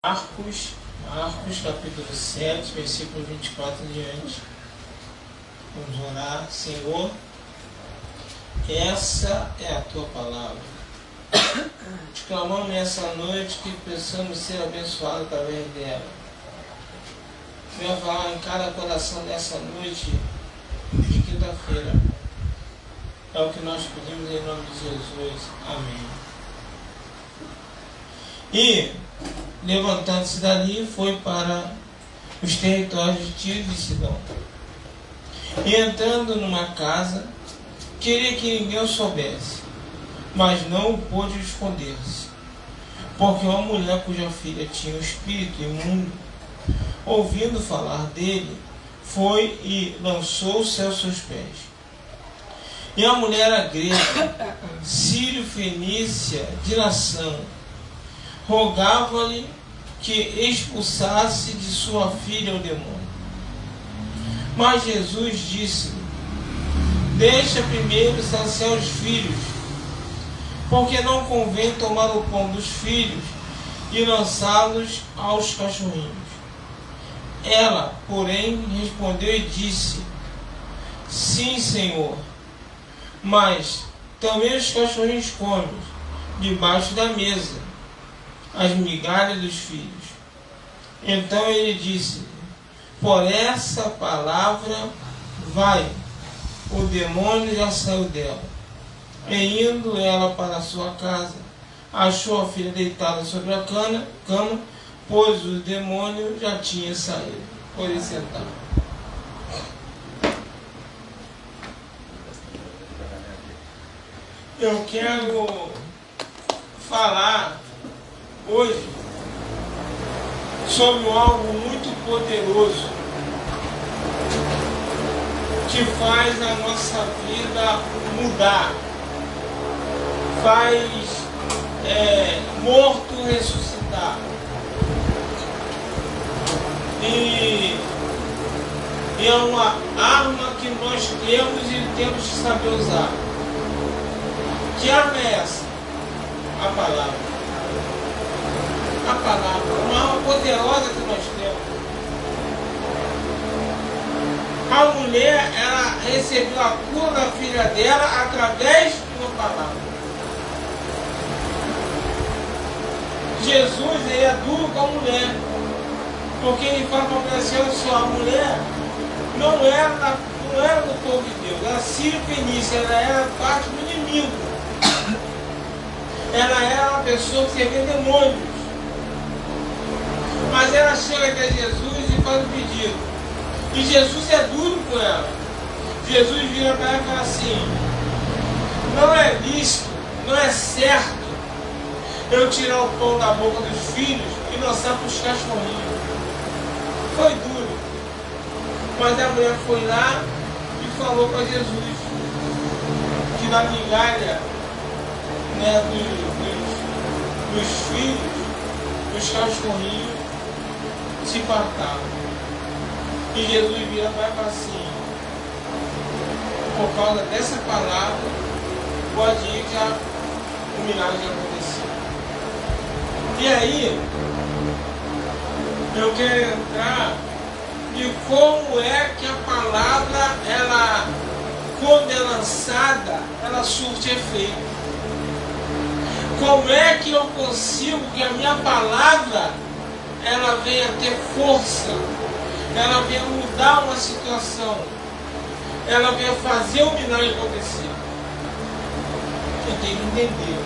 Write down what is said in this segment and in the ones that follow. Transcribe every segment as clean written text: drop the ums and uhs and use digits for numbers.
Marcos capítulo 7, versículo 24 em diante. Vamos orar. Senhor, essa é a tua palavra. Te clamamos nessa noite que possamos ser abençoados através dela. Venha falar em cada coração nessa noite de quinta-feira. É o que nós pedimos em nome de Jesus. Amém. E, levantando-se dali, foi para os territórios de Tiro e Sidom. E entrando numa casa, queria que ninguém o soubesse, mas não pôde esconder-se, porque uma mulher cuja filha tinha um espírito imundo, ouvindo falar dele, foi e lançou-se aos seus pés. E a mulher era grega, sírio-fenícia de nação, rogava-lhe que expulsasse de sua filha o demônio. Mas Jesus disse-lhe: deixa primeiro saciar os filhos, porque não convém tomar o pão dos filhos e lançá-los aos cachorrinhos. Ela, porém, respondeu e disse: sim, Senhor, mas também os cachorrinhos comem debaixo da mesa as migalhas dos filhos. Então ele disse: por essa palavra vai, o demônio já saiu dela. E indo ela para a sua casa, achou a filha deitada sobre a cama, pois o demônio já tinha saído. Pode sentar. Eu quero falar hoje sobre algo muito poderoso que faz a nossa vida mudar, faz morto ressuscitar. E é uma arma que nós temos e temos que saber usar. Que arma é essa? A palavra. A palavra, uma arma poderosa que nós temos. A mulher, ela recebeu a cura da filha dela através de uma palavra. Jesus, ele é duro com a mulher, porque ele fala para a mulher assim: a mulher não era do povo de Deus, era sírio-fenícia, ela era parte do inimigo. Ela era uma pessoa que servia demônios. Mas ela chega até Jesus e faz um pedido. E Jesus é duro com ela. Jesus vira para ela e fala assim: não é lícito, não é certo eu tirar o pão da boca dos filhos e lançar para os cachorrinhos. Foi duro. Mas a mulher foi lá e falou para Jesus que na migalha, né, dos filhos, os cachorrinhos se fartavam. E Jesus vira para ela e fala assim: por causa dessa palavra, pode ir que o milagre já aconteceu. E aí, eu quero entrar de como é que a palavra, ela, quando é lançada, ela surte efeito. Como é que eu consigo que a minha palavra, ela venha ter força, ela venha mudar uma situação, ela venha fazer o milagre acontecer? Eu tenho que entender.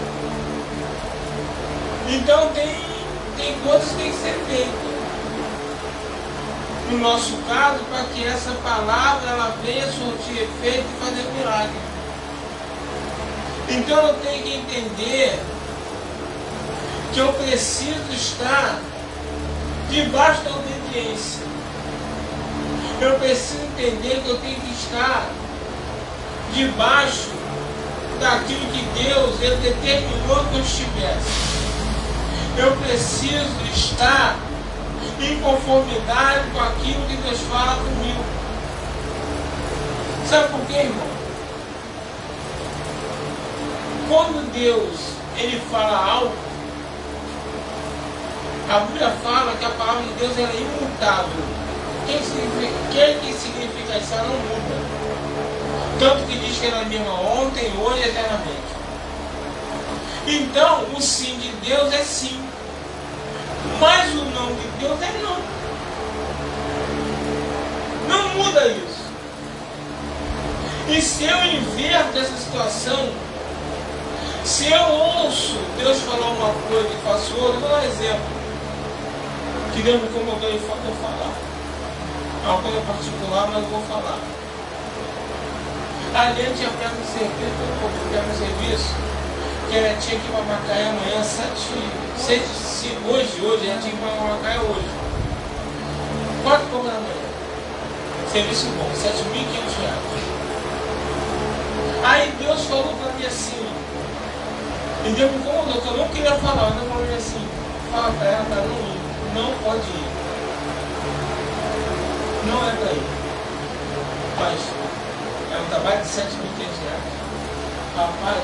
Então tem coisas que tem que ser feitas. No nosso caso, para que essa palavra ela venha surtir efeito e fazer milagre. Então eu tenho que entender que eu preciso estar debaixo da obediência. Eu preciso entender que eu tenho que estar debaixo daquilo que Deus ele determinou que eu estivesse. Eu preciso estar em conformidade com aquilo que Deus fala comigo. Sabe por quê, irmão? Quando Deus ele fala algo, A Bíblia fala que a palavra de Deus é imutável. O que significa isso? Ela não muda. Tanto que diz que ela é a mesma ontem, hoje e eternamente. Então, o sim de Deus é sim. Mas o não de Deus é não. Não muda isso. E se eu inverto essa situação, se eu ouço Deus falar uma coisa e faço outra, vou dar um exemplo. Que Deus me incomodou e faltou falar. É uma coisa particular, mas eu vou falar. A gente tinha pego um serviço, que ela tinha que ir para Macaé amanhã, hoje, a gente tinha que ir para Macaé hoje. 4 e pouco da manhã. Serviço bom, R$7.500. Aí Deus falou para mim assim, e Deus me incomodou, que eu não queria falar, mas Deus falou para mim assim, fala para ela, para não ir, não pode ir. Não é para ir. Mas é um trabalho de R$7.500. Rapaz,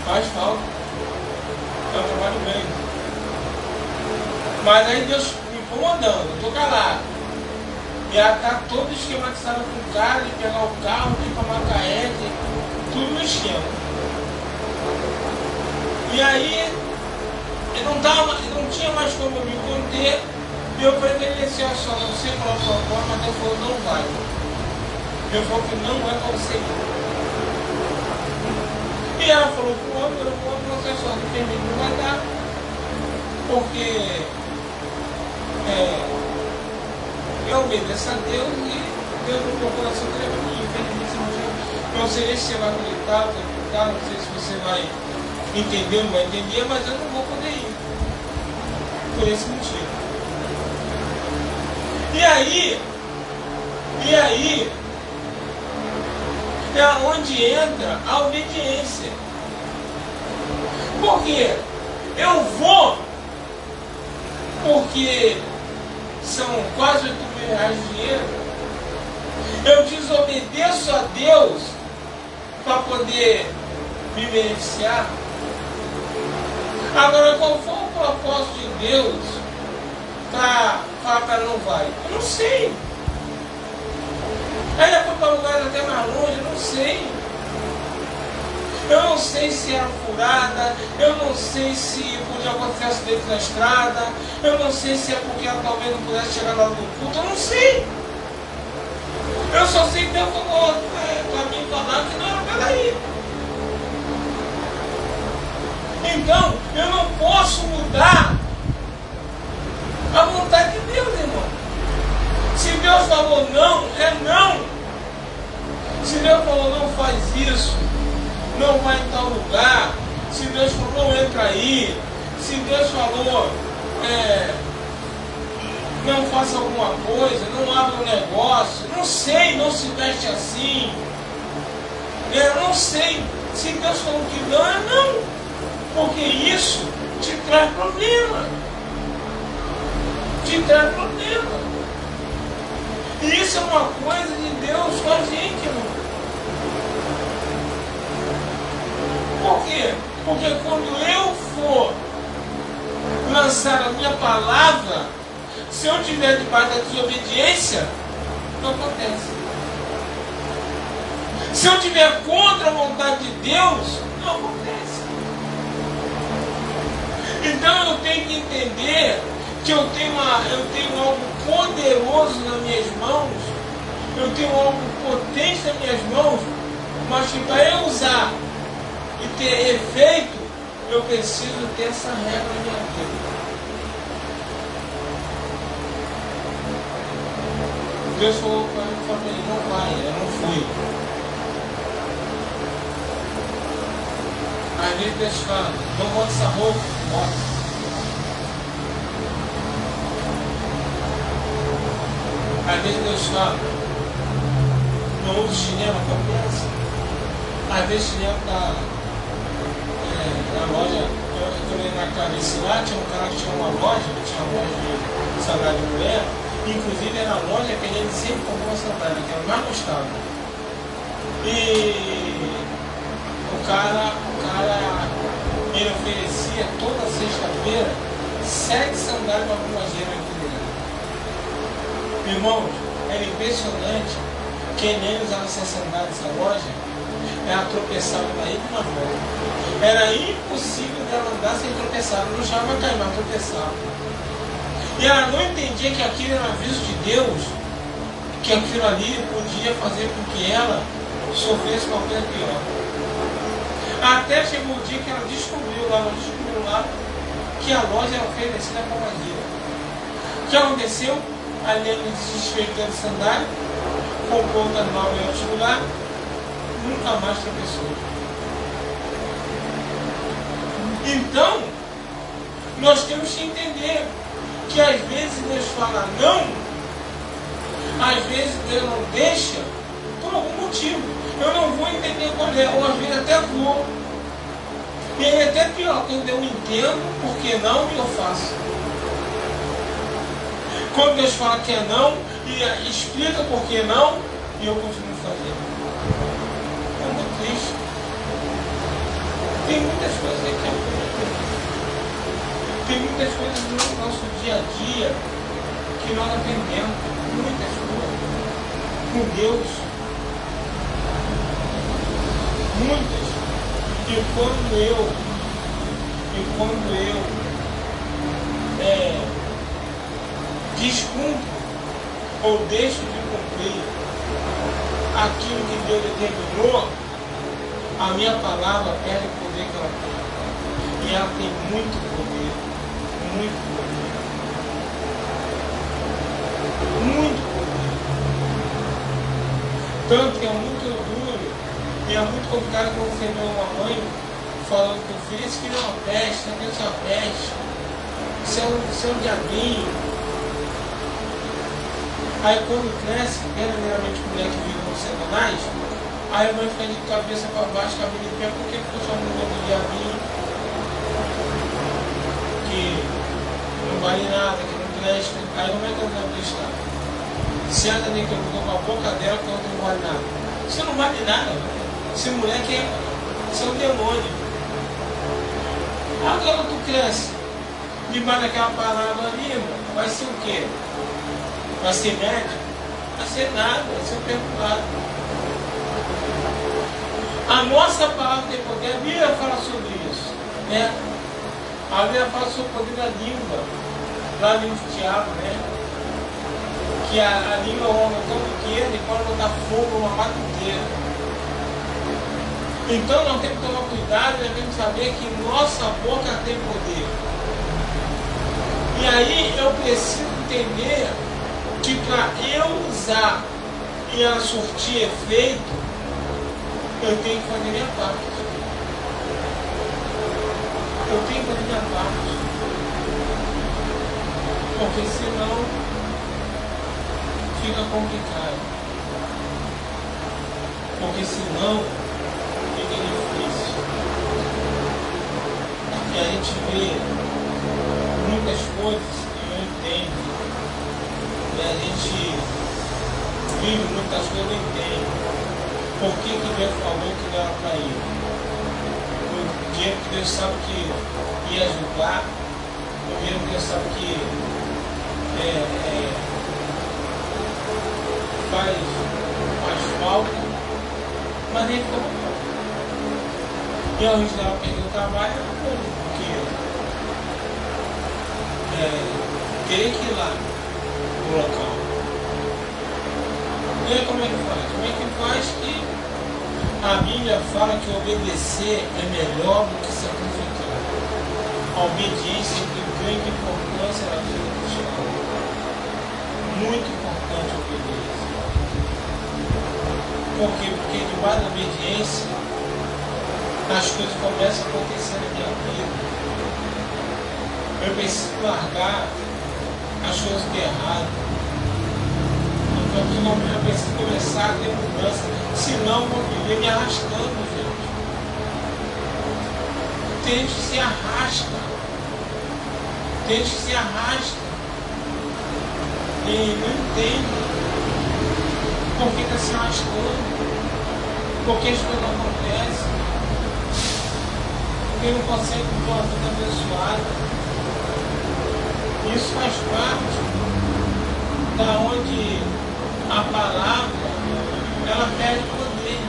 faz falta. É um trabalho grande. Mas aí Deus me incomodando, eu estou calado. E ela está todo esquematizado com o cara, de pegar o carro, de ir para Macaé, tudo no esquema. E aí, eu não tinha mais como me conter, e eu preferi assim, só não sei qual a sua forma, mas Deus falou, não vai. Deus falou que não é para você ir. E ela falou para o homem, você só não permite, não vai dar, porque eu obedeço a Deus e Deus no meu coração queria para mim, infelizmente não sei se você vai acreditar, não sei se você vai entender ou não vai entender, mas eu não vou poder ir, por esse motivo. E aí é onde entra a obediência. Por quê? Eu vou porque são quase R$8.000 de dinheiro. Eu desobedeço a Deus para poder me beneficiar. Agora, qual foi o propósito de Deus para falar para ela não vai? Eu não sei. Ela foi para lugares até mais longe, eu não sei. Eu não sei se era furada, eu não sei se podia acontecer acidente na estrada, eu não sei se é porque ela talvez não pudesse chegar lá no culto, eu não sei. Eu só sei que Deus falou para mim falar que não era para ir. Então, eu não posso mudar a vontade de Deus, irmão. Se Deus falou não, é não. Se Deus falou não faz isso, não vai em tal lugar, se Deus falou não entra aí, se Deus falou não faça alguma coisa, não abra um negócio, não sei, não se veste assim, não sei, se Deus falou que não, é não, porque isso te traz problema, e isso é uma coisa de Deus com a gente, irmão. Por quê? Porque quando eu for lançar a minha palavra, se eu estiver debaixo da desobediência, não acontece. Se eu estiver contra a vontade de Deus, não acontece. Então eu tenho que entender que eu tenho algo poderoso nas minhas mãos, eu tenho algo potente nas minhas mãos, mas que para eu usar e ter efeito, eu preciso ter essa regra na minha vida. Deus falou para mim, não vai, eu não fui. Às vezes Deus fala, não bota essa roupa, bota. Às vezes Deus fala, não usa chinelo, acontece. Às vezes chinelo está na loja, eu tomei na cabeça lá, tinha um cara que tinha uma loja de sandália de mulher, inclusive era a loja que ele sempre comprou uma sandália, que era o mais gostado. E o cara, ele oferecia toda sexta-feira 7 sandálias para pombageira aqui dentro. Irmãos, era impressionante. Quem nem usava essas sandálias nessa loja, ela tropeçava daí de uma volta. Era impossível dela andar sem tropeçar. Não chamava cair, mas tropeçava. E ela não entendia que aquilo era aviso de Deus, que aquilo ali podia fazer com que ela sofresse uma coisa pior. Até chegou o dia que ela descobriu lá que a loja era oferecida para pombageira. O que aconteceu? A Helena se desfeitou de sandália, comprou outra nova em outro lugar, nunca mais tropeçou. Então, nós temos que entender que às vezes Deus fala não, às vezes Deus não deixa por algum motivo. Eu não vou entender qual é, ou às vezes até vou. E aí é até pior, quando eu entendo por que não e eu faço. Quando Deus fala que é não e explica por que não e eu continuo fazendo. É muito triste. Tem muitas coisas aqui. Tem muitas coisas no nosso dia a dia que nós aprendemos. Muitas coisas. Com Deus. Muitas. E quando eu descumpro ou deixo de cumprir aquilo que Deus determinou, a minha palavra perde o poder que ela tem. E ela tem muito poder. Muito poder. Muito poder. Tanto que é muito duro e é muito complicado quando você vê uma mãe falando com o filho, esse filho é uma peste, não é uma peste, isso é um diabinho. Aí quando cresce, verdadeiramente o moleque vive com Satanás, aí a mãe fica de cabeça para baixo, cabelo de pé, porque ficou chamando de diabinho, que não vale nada, que não presta. Aí como é que eu vou prestar? Se ela nem que eu vou com a boca dela, que não vale nada. Você não vale nada, esse moleque é um demônio. Agora tu cresce, debaixo daquela palavra ali, vai ser o quê? Vai ser médico? Vai ser nada, vai ser perturbado. A nossa palavra tem poder, a Bíblia fala sobre isso. Né? A Bíblia fala sobre o poder da língua, lá no livro de Tiago, né? Que a língua é uma arma tão pequena e pode botar fogo numa mata inteira. Então nós temos que tomar cuidado, nós temos que saber que nossa boca tem poder. E aí eu preciso entender que para eu usar e ela surtir efeito, eu tenho que fazer minha parte. Eu tenho que fazer minha parte. Porque senão fica complicado. Porque senão fica difícil. E a gente vê muitas coisas que não entende. E a gente vive muitas coisas e não entende. Por que Deus falou que não era para ir? Porque Deus sabe que ia julgar, porque Deus sabe que faz falta, mas nem ficou bom. E ao invés dela perder o trabalho, porque teria que ir lá no local. E aí como é que faz? Como é que faz que a Bíblia fala que obedecer é melhor do que sacrificar? A obediência tem grande importância na vida cristã. Muito importante a obediência. Por quê? Porque debaixo da obediência as coisas começam a acontecer na minha vida. Eu preciso largar as coisas de errado. Eu preciso começar a ter mudança. Senão eu vou viver me arrastando, gente. Tem gente que se arrasta. Tem gente que se arrasta. E não entende. Por que está se arrastando? Por que as coisas não acontecem? Porque não consegue ter uma vida abençoada. Isso faz parte da onde a palavra ela perde poder.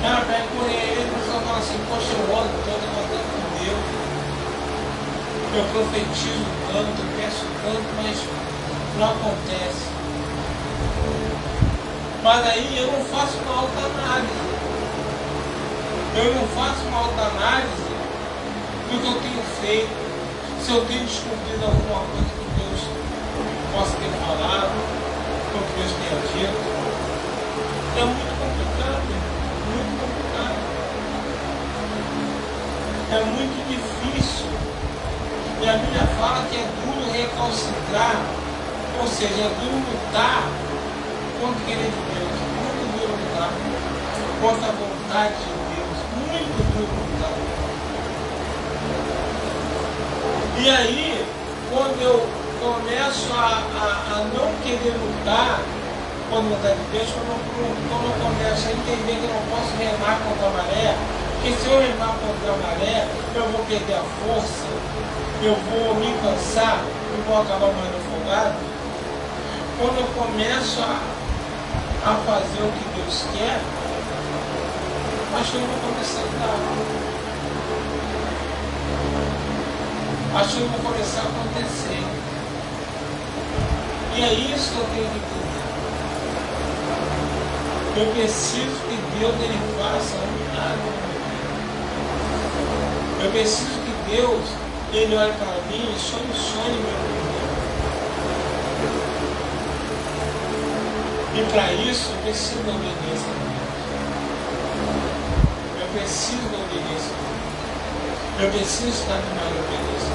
Ela perde poder. Aí a pessoa fala assim, poxa, eu oro tanto, eu oro com Deus. Eu profetizo tanto, eu peço tanto, mas não acontece. Mas aí eu não faço uma autoanálise. Eu não faço uma autoanálise do que eu tenho feito. Se eu tenho descobrido alguma coisa que Deus possa ter falado, ou que Deus tenha dito. É muito complicado, muito complicado. É muito difícil. E a Bíblia fala que é duro recalcitrar, ou seja, é duro lutar contra o querer de Deus, muito duro lutar contra a vontade de Deus, muito duro lutar. E aí, quando eu começo a não querer lutar contra a vontade de Deus, quando eu começo a entender que eu não posso remar contra a maré, porque se eu remar contra a maré, eu vou perder a força, eu vou me cansar e vou acabar morrendo afogado. Quando eu começo a fazer o que Deus quer, as coisas vão começar a dar. As coisas vão começar a acontecer. E é isso que eu tenho que entender. Eu preciso que Deus ele faça um milagre. Eu preciso que Deus ele olhe para mim e solucione meu problema. E para isso eu preciso da obediência a Deus. Eu preciso da obediência a Deus. Eu preciso estar de maior obediência.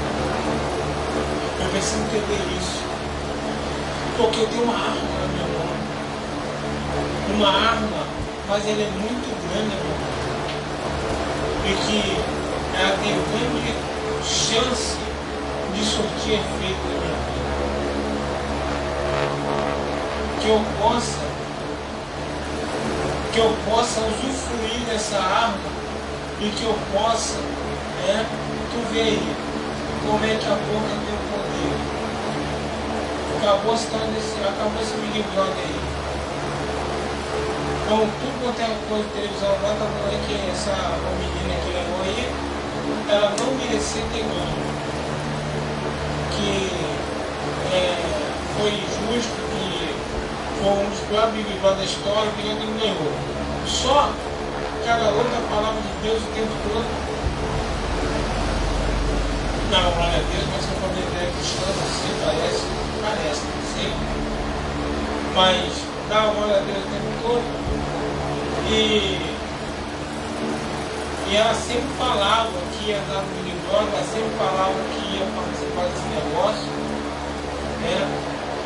Eu preciso entender isso. Porque eu tenho uma arma na minha mão. Uma arma, mas ela é muito grande na minha mão. E que ela tem grande chance de surtir efeito na minha vida. Que eu possa usufruir dessa arma e que eu possa, tu vê aí, como é que a boca tem o poder. Acabou esse Big Brother aí. Então, tudo quanto é coisa de televisão, lá tá falando que essa menina que ganhou aí, ela não merecia ter ganho. Que foi injusto, que foi um dos piores Big Brother da história, que ninguém ganhou. Só que a garota falava de Deus o tempo todo. Não, glória a Deus, mas se eu for ver cristã, assim, parece, não sei. Mas dá glória a Deus o tempo todo. E ela sempre falava que ia dar no Big Brother, ela sempre falava que ia participar desse negócio.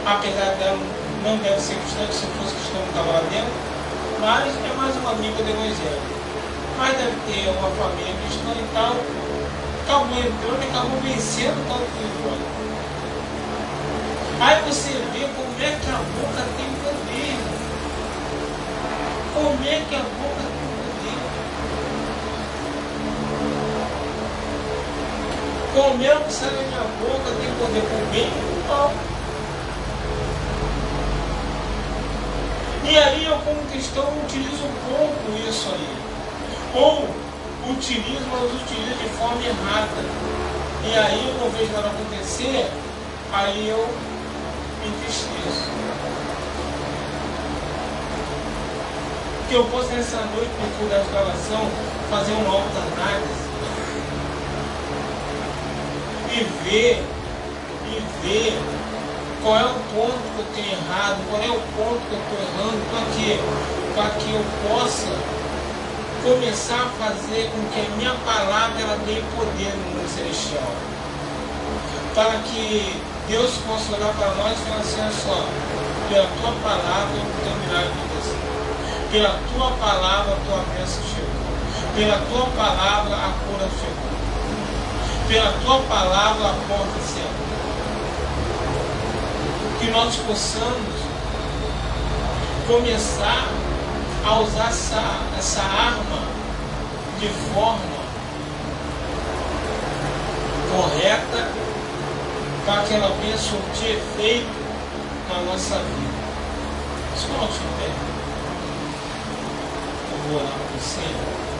Apesar dela não deve ser cristã, que se fosse cristã não estava lá dentro, mas é mais uma amiga do Evangelho. Mas deve ter uma família cristã e tal. Acabou entrando e acabou vencendo o tal do Big Brother. Aí você vê como é que a boca tem poder. Como é que a boca tem poder? Como é que sai da minha boca tem poder por bem e por mal? E aí eu como cristão utilizo um pouco isso aí. Ou utilizo, mas utilizo de forma errada. E aí eu não vejo nada acontecer, aí eu me entristeço. Que eu possa nessa noite, no culto da restauração, fazer uma autoanálise e ver qual é o ponto que eu tenho errado, qual é o ponto que eu estou errando, para que eu possa começar a fazer com que a minha palavra ela tenha poder no mundo celestial. Para que Deus possa olhar para nós e falar assim, olha só, pela tua palavra o teu milagre aconteceu. Pela tua palavra a tua bênção chegou. Pela tua palavra a cura chegou. Pela tua palavra a porta se abriu. Que nós possamos começar a usar essa arma de forma correta para aquela bênção surtir efeito na nossa vida. Se coloque em pé. Eu vou orar por você.